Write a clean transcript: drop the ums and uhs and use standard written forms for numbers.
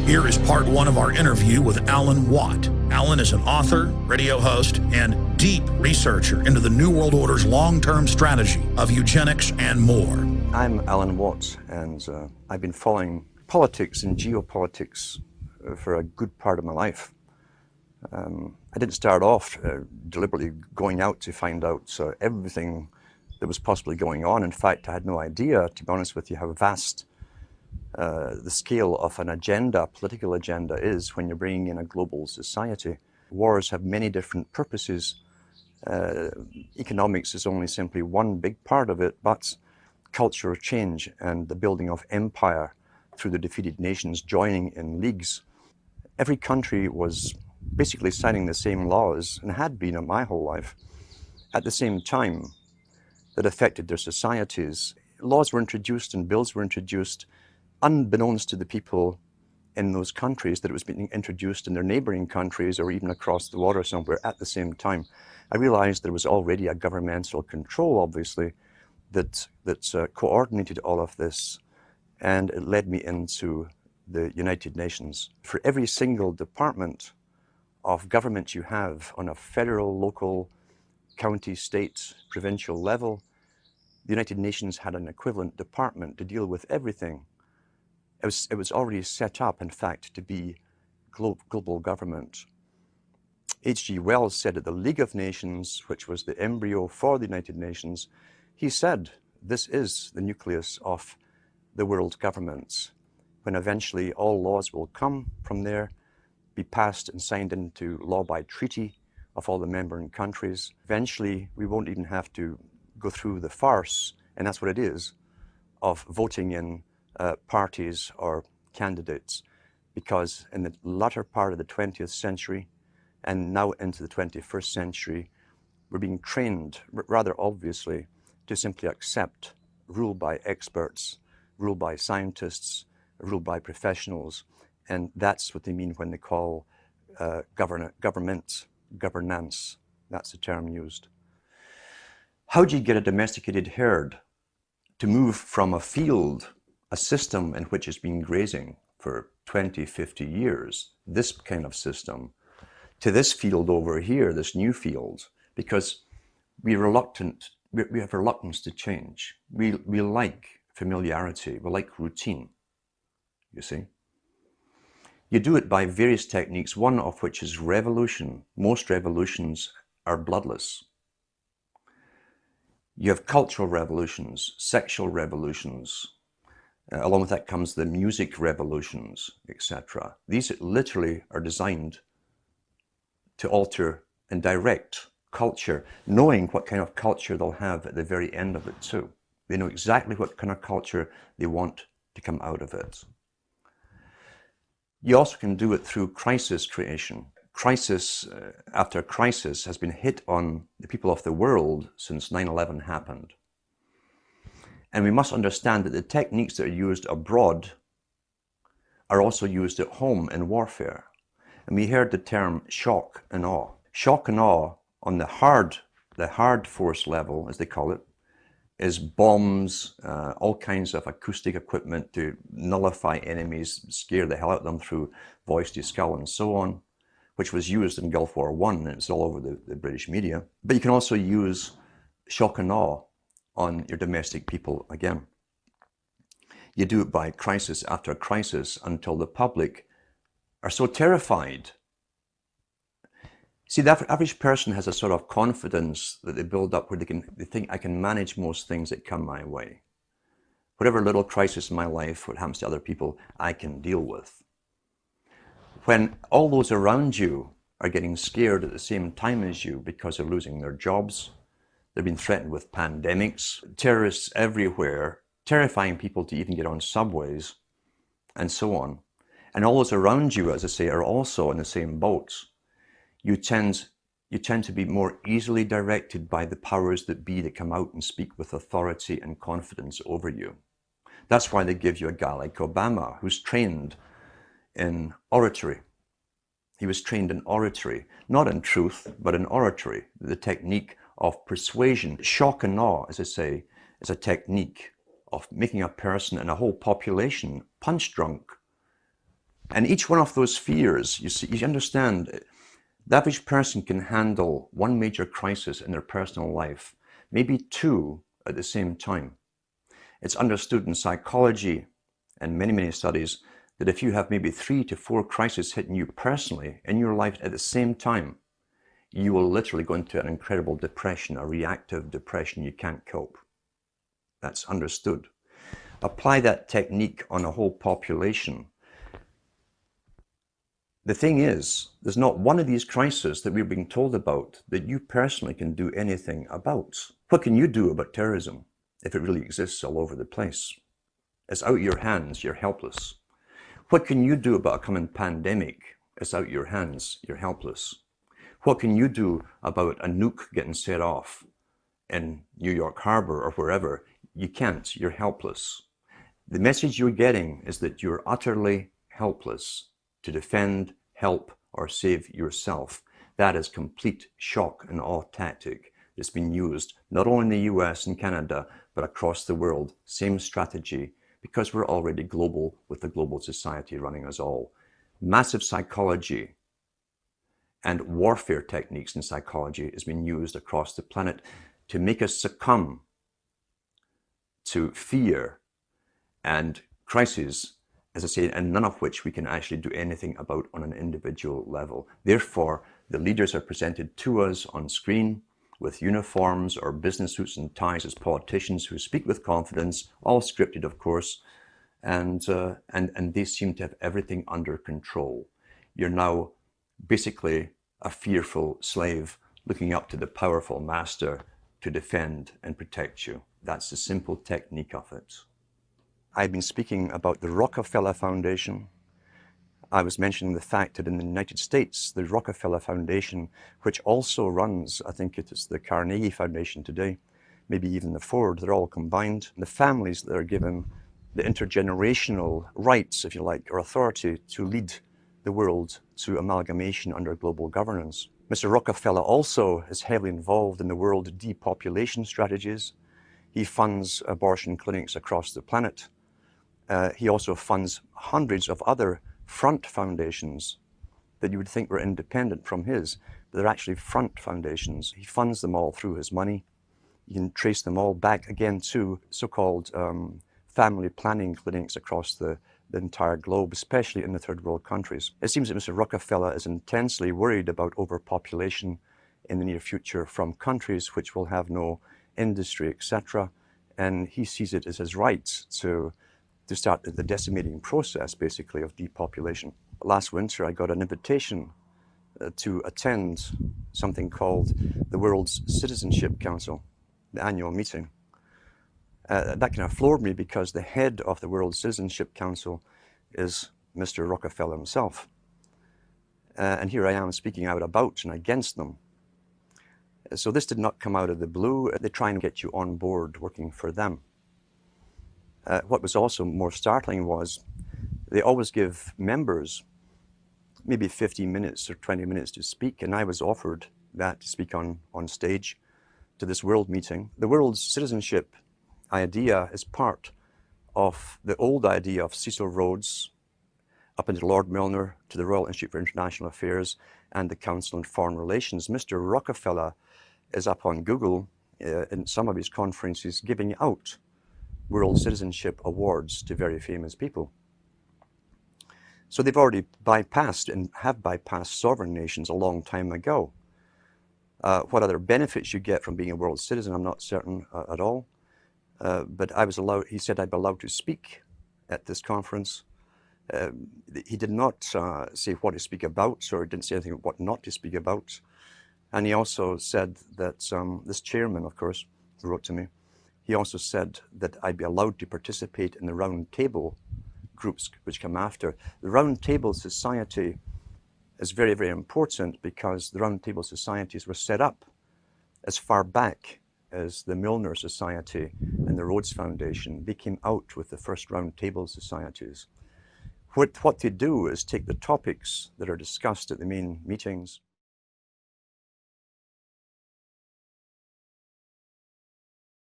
Here is part one of our interview with Alan Watt. Alan is an author, radio host, and deep researcher into the New World Order's long-term strategy of eugenics and more. I'm Alan Watt, and I've been following politics and geopolitics for a good part of my life. I didn't start off deliberately going out to find out everything that was possibly going on. In fact, I had no idea, to be honest with you, how vast the scale of an agenda, a political agenda, is when you're bringing in a global society. Wars have many different purposes. Economics is only simply one big part of it, but cultural change and the building of empire through the defeated nations joining in leagues. Every country was basically signing the same laws, and had been my whole life, at the same time, that affected their societies. Laws were introduced and bills were introduced unbeknownst to the people in those countries that it was being introduced in their neighboring countries or even across the water somewhere at the same time. I realized there was already a governmental control, obviously, that coordinated all of this, and it led me into the United Nations. For every single department of government you have on a federal, local, county, state, provincial level, the United Nations had an equivalent department to deal with everything. It was already set up, in fact, to be global government. H.G. Wells said at the League of Nations, which was the embryo for the United Nations, he said, this is the nucleus of the world governments, when eventually all laws will come from there, be passed and signed into law by treaty of all the member countries. Eventually, we won't even have to go through the farce, and that's what it is, of voting in parties or candidates, because in the latter part of the 20th century and now into the 21st century, we're being trained, rather obviously, to simply accept rule by experts, rule by scientists, rule by professionals, and that's what they mean when they call governance. That's the term used. How do you get a domesticated herd to move from a field, a system in which it's been grazing for 20, 50 years, this kind of system, to this field over here, this new field? Because we have reluctance to change. We like familiarity, we like routine, you see. You do it by various techniques, one of which is revolution. Most revolutions are bloodless. You have cultural revolutions, sexual revolutions. Along with that comes the music revolutions, etc. These literally are designed to alter and direct culture, knowing what kind of culture they'll have at the very end of it too. They know exactly what kind of culture they want to come out of it. You also can do it through crisis creation. Crisis after crisis has been hit on the people of the world since 9/11 happened. And we must understand that the techniques that are used abroad are also used at home in warfare. And we heard the term shock and awe. Shock and awe on the hard force level, as they call it, is bombs, all kinds of acoustic equipment to nullify enemies, scare the hell out of them through voice to skull and so on, which was used in Gulf War I, and it's all over the British media. But you can also use shock and awe on your domestic people again. You do it by crisis after crisis until the public are so terrified. See, the average person has a sort of confidence that they build up where they think, I can manage most things that come my way. Whatever little crisis in my life, what happens to other people, I can deal with. When all those around you are getting scared at the same time as you because they're losing their jobs, they've been threatened with pandemics, terrorists everywhere, terrifying people to even get on subways, and so on. And all those around you, as I say, are also in the same boats. You tend to be more easily directed by the powers that be that come out and speak with authority and confidence over you. That's why they give you a guy like Obama, who's trained in oratory. He was trained in oratory, not in truth, but in oratory, the technique of persuasion. Shock and awe, as I say, is a technique of making a person and a whole population punch drunk And each one of those fears, you see, you understand, the average person can handle one major crisis in their personal life, maybe two at the same time. It's understood in psychology and many studies that if you have maybe 3 to 4 crises hitting you personally in your life at the same time, you will literally go into an incredible depression, a reactive depression. You can't cope. That's understood. Apply that technique on a whole population. The thing is, there's not one of these crises that we're being told about that you personally can do anything about. What can you do about terrorism if it really exists all over the place? It's out of your hands, you're helpless. What can you do about a coming pandemic? It's out of your hands, you're helpless. What can you do about a nuke getting set off in New York Harbor or wherever? You can't, you're helpless. The message you're getting is that you're utterly helpless to defend, help, or save yourself. That is complete shock and awe tactic that's been used not only in the US and Canada, but across the world. Same strategy, because we're already global with the global society running us all. Massive psychology and warfare techniques in psychology has been used across the planet to make us succumb to fear and crises, as I say, and none of which we can actually do anything about on an individual level. Therefore, the leaders are presented to us on screen with uniforms or business suits and ties as politicians who speak with confidence, all scripted, of course, and they seem to have everything under control. You're now basically a fearful slave looking up to the powerful master to defend and protect you. That's the simple technique of it. I've been speaking about the Rockefeller Foundation. I was mentioning the fact that in the United States, the Rockefeller Foundation, which also runs, I think it is the Carnegie Foundation today, maybe even the Ford, they're all combined. The families that are given the intergenerational rights, if you like, or authority to lead the world to amalgamation under global governance. Mr. Rockefeller also is heavily involved in the world depopulation strategies. He funds abortion clinics across the planet. He also funds hundreds of other front foundations that you would think were independent from his, but they're actually front foundations. He funds them all through his money. You can trace them all back again to so-called family planning clinics across the entire globe, especially in the third world countries. It seems that Mr. Rockefeller is intensely worried about overpopulation in the near future from countries which will have no industry, etc. And he sees it as his right to start the decimating process, basically, of depopulation. Last winter, I got an invitation to attend something called the World's Citizenship Council, the annual meeting. That kind of floored me because the head of the World Citizenship Council is Mr. Rockefeller himself. And here I am speaking out about and against them. So this did not come out of the blue. They try and get you on board working for them. What was also more startling was they always give members maybe 15 minutes or 20 minutes to speak, and I was offered that to speak on stage to this world meeting. The world's citizenship idea is part of the old idea of Cecil Rhodes up into Lord Milner to the Royal Institute for International Affairs and the Council on Foreign Relations. Mr. Rockefeller is up on Google in some of his conferences giving out World Citizenship Awards to very famous people. So they've already bypassed and have bypassed sovereign nations a long time ago. What other benefits you get from being a world citizen, I'm not certain at all. But I was allowed, he said I'd be allowed to speak at this conference. He did not say what to speak about, or didn't say anything about what not to speak about. And he also said that this chairman, of course, who wrote to me, he also said that I'd be allowed to participate in the round table groups which come after. The round table society is very, very important because the round table societies were set up as far back as the Milner Society and the Rhodes Foundation. They came out with the first round table societies. What they do is take the topics that are discussed at the main meetings